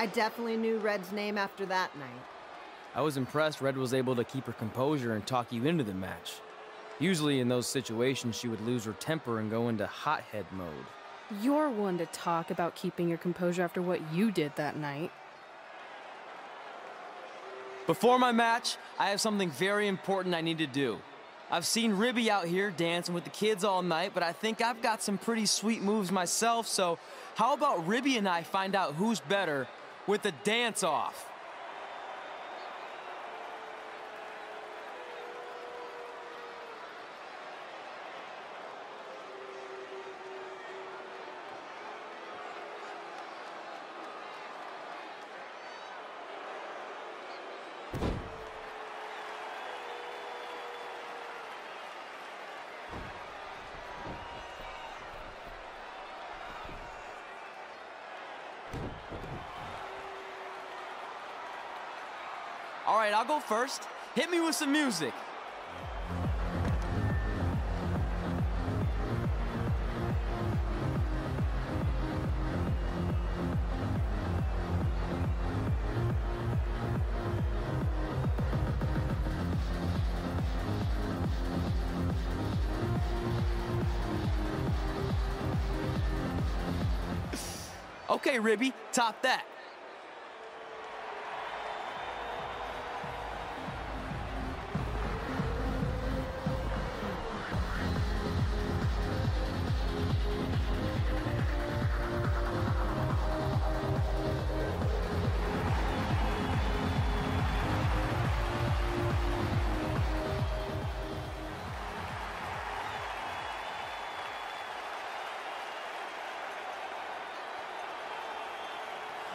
I definitely knew Red's name after that night. I was impressed Red was able to keep her composure and talk you into the match. Usually in those situations, she would lose her temper and go into hothead mode. You're one to talk about keeping your composure after what you did that night. Before my match, I have something very important I need to do. I've seen Ribby out here dancing with the kids all night, but I think I've got some pretty sweet moves myself, so how about Ribby and I find out who's better with the dance-off? All right, I'll go first. Hit me with some music. Okay, Ribby, top that.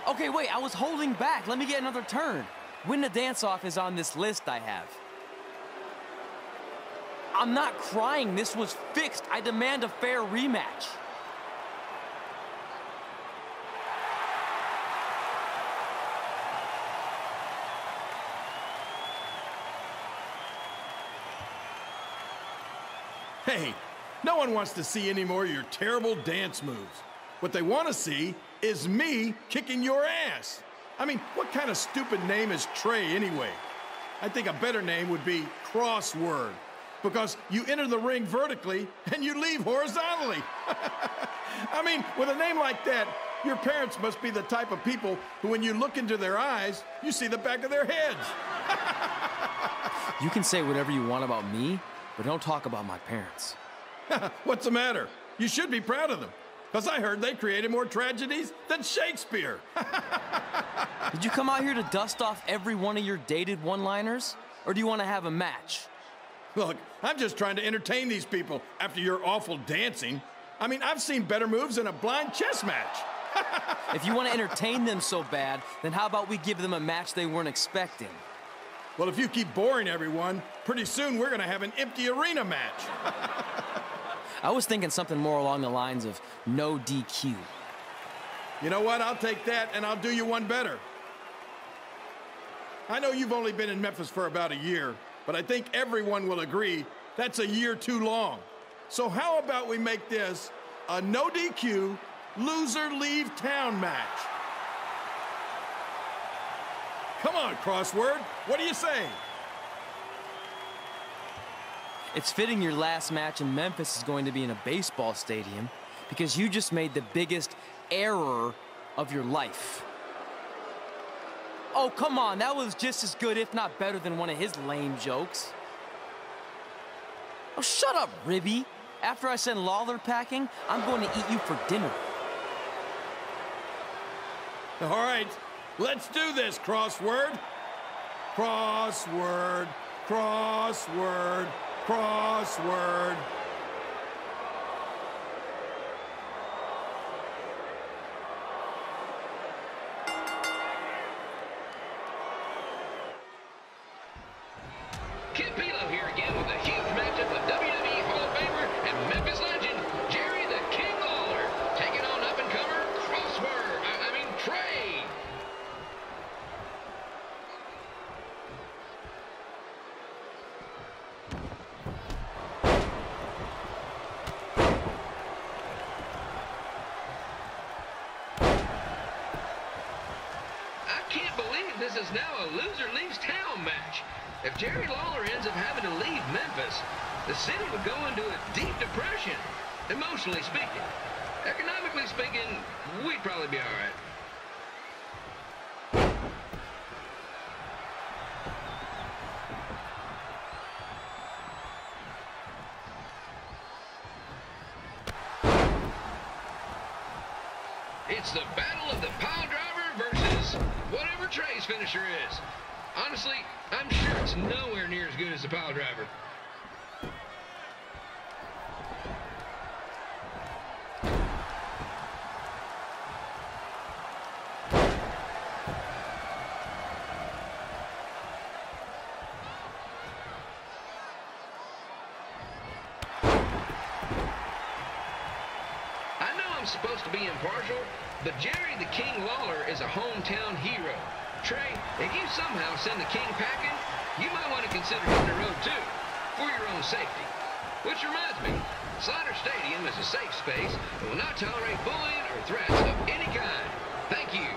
Okay, wait, I was holding back. Let me get another turn. Win the dance-off is on this list I have. I'm not crying. This was fixed. I demand a fair rematch. Hey, no one wants to see any more of your terrible dance moves. What they want to see is me kicking your ass. I mean, what kind of stupid name is Trey anyway? I think a better name would be Crossword, because you enter the ring vertically and you leave horizontally. I mean, with a name like that, your parents must be the type of people who, when you look into their eyes, you see the back of their heads. You can say whatever you want about me, but don't talk about my parents. What's the matter? You should be proud of them. Because I heard they created more tragedies than Shakespeare. Did you come out here to dust off every one of your dated one-liners? Or do you want to have a match? Look, I'm just trying to entertain these people after your awful dancing. I mean, I've seen better moves than a blind chess match. If you want to entertain them so bad, then how about we give them a match they weren't expecting? Well, if you keep boring everyone, pretty soon we're going to have an empty arena match. I was thinking something more along the lines of no DQ. You know what? I'll take that, and I'll do you one better. I know you've only been in Memphis for about a year, but I think everyone will agree that's a year too long. So how about we make this a no DQ, loser leave town match? Come on, Crossword. What do you say? It's fitting your last match in Memphis is going to be in a baseball stadium because you just made the biggest error of your life. Oh, come on, that was just as good, if not better, than one of his lame jokes. Oh, shut up, Ribby. After I send Lawler packing, I'm going to eat you for dinner. All right, let's do this, Crossword. Crossword, crossword, crossword. Kid Pilo here again with a huge matchup with WWE Hall of Famer and Memphis legend, Jerry the King Lawler, taking on up-and-comer Trey. can't believe this is now a loser leaves town match. If Jerry Lawler ends up having to leave Memphis, the city would go into a deep depression, emotionally speaking. Economically speaking, we'd probably be all right. It's the battle of the pile driver versus whatever Trey's finisher is. Honestly, I'm sure it's nowhere near as good as the pile driver. Supposed to be impartial, but Jerry the King Lawler is a hometown hero. Trey, if you somehow send the King packing, you might want to consider hitting the road too, for your own safety. Which reminds me, Slider Stadium is a safe space and will not tolerate bullying or threats of any kind. Thank you.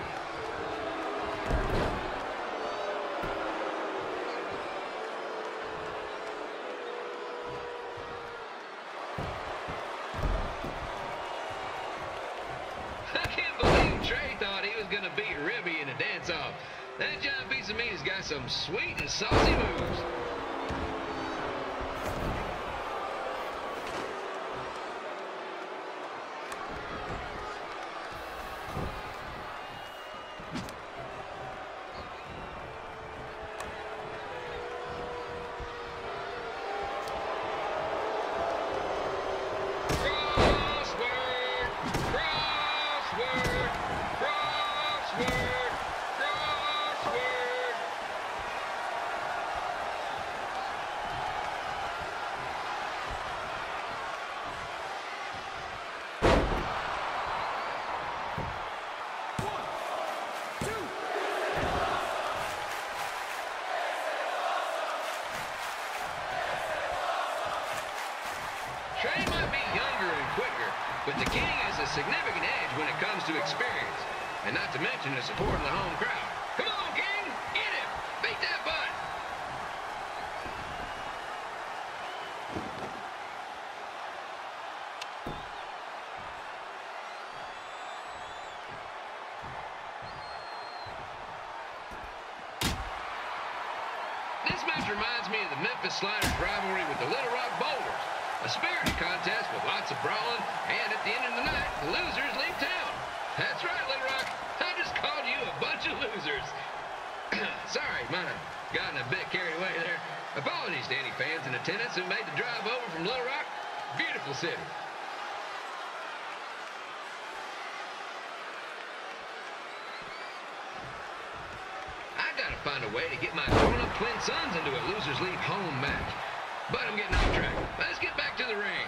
Gonna beat Ribby in a dance-off. That giant piece of meat has got some sweet and saucy moves. Trey might be younger and quicker, but the King has a significant edge when it comes to experience, and not to mention the support of the home crowd. Come on, King! Get him! Beat that butt! This match reminds me of the Memphis Sliders rivalry with the Little Rock Boulders. A spirited contest with lots of brawling, and at the end of the night, the losers leave town. That's right, Little Rock. I just called you a bunch of losers. Sorry, might have gotten a bit carried away there. Apologies to any fans in attendance who made the drive over from Little Rock. Beautiful city. I gotta find a way to get my grown-up twin sons into a losers leave home match. But I'm getting off track. Let's get back to the ring.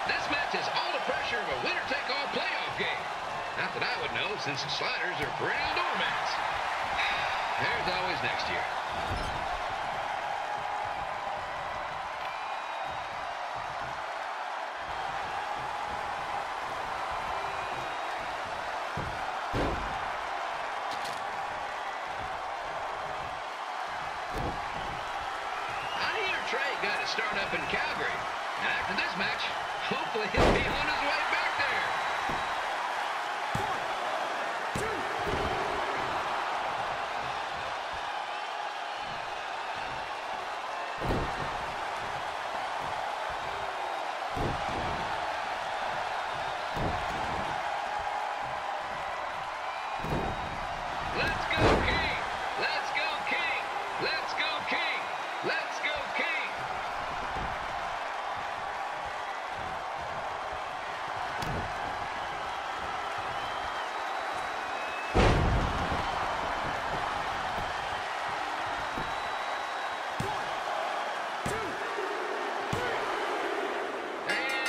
This match has all the pressure of a winner-take-all playoff game. Not that I would know, since the Sliders are perennial doormats. There's always next year. I hear Trey got to start up in Calgary. And after this match, hopefully he'll be on his way back there. Let's go, King! Let's go, King! Let's go, King! Let's go, King! And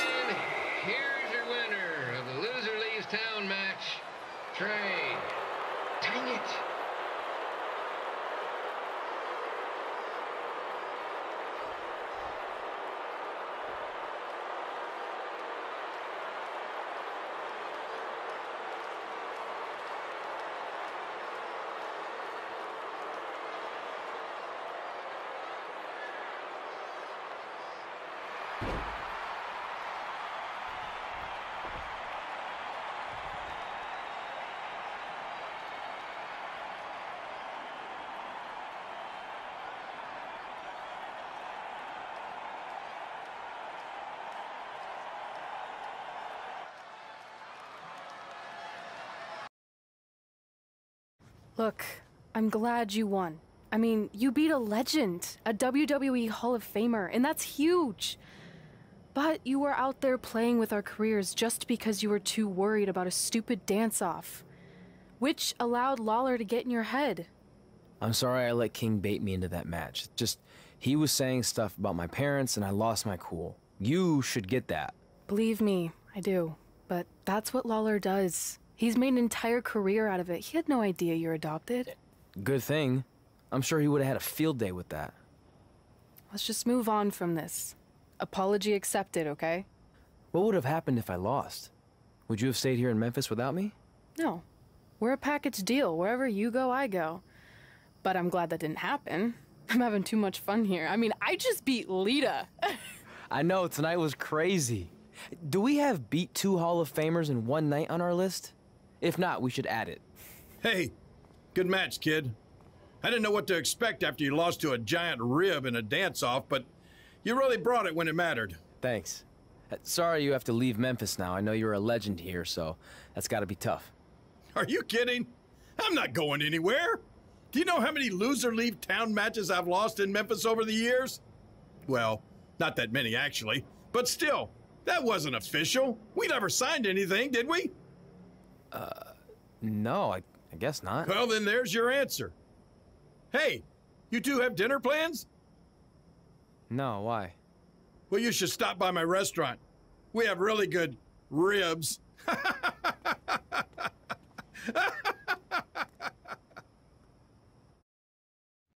Look, I'm glad you won. I mean, you beat a legend, a WWE Hall of Famer, and that's huge. But you were out there playing with our careers just because you were too worried about a stupid dance-off, which allowed Lawler to get in your head. I'm sorry I let King bait me into that match. Just, he was saying stuff about my parents and I lost my cool. You should get that. Believe me, I do. But that's what Lawler does. He's made an entire career out of it. He had no idea you're adopted. Good thing. I'm sure he would have had a field day with that. Let's just move on from this. Apology accepted, okay? What would have happened if I lost? Would you have stayed here in Memphis without me? No. We're a package deal. Wherever you go, I go. But I'm glad that didn't happen. I'm having too much fun here. I mean, I just beat Lita. I know, tonight was crazy. Do we have beat 2 Hall of Famers in one night on our list? If not, we should add it. Hey, good match, kid. I didn't know what to expect after you lost to a giant rib in a dance-off, but you really brought it when it mattered. Thanks. Sorry you have to leave Memphis now. I know you're a legend here, so that's gotta be tough. Are you kidding? I'm not going anywhere. Do you know how many loser-leave town matches I've lost in Memphis over the years? Well, not that many, actually. But still, that wasn't official. We never signed anything, did we? No, I guess not. Well, then there's your answer. Hey, you two have dinner plans? No, why? Well, you should stop by my restaurant. We have really good ribs.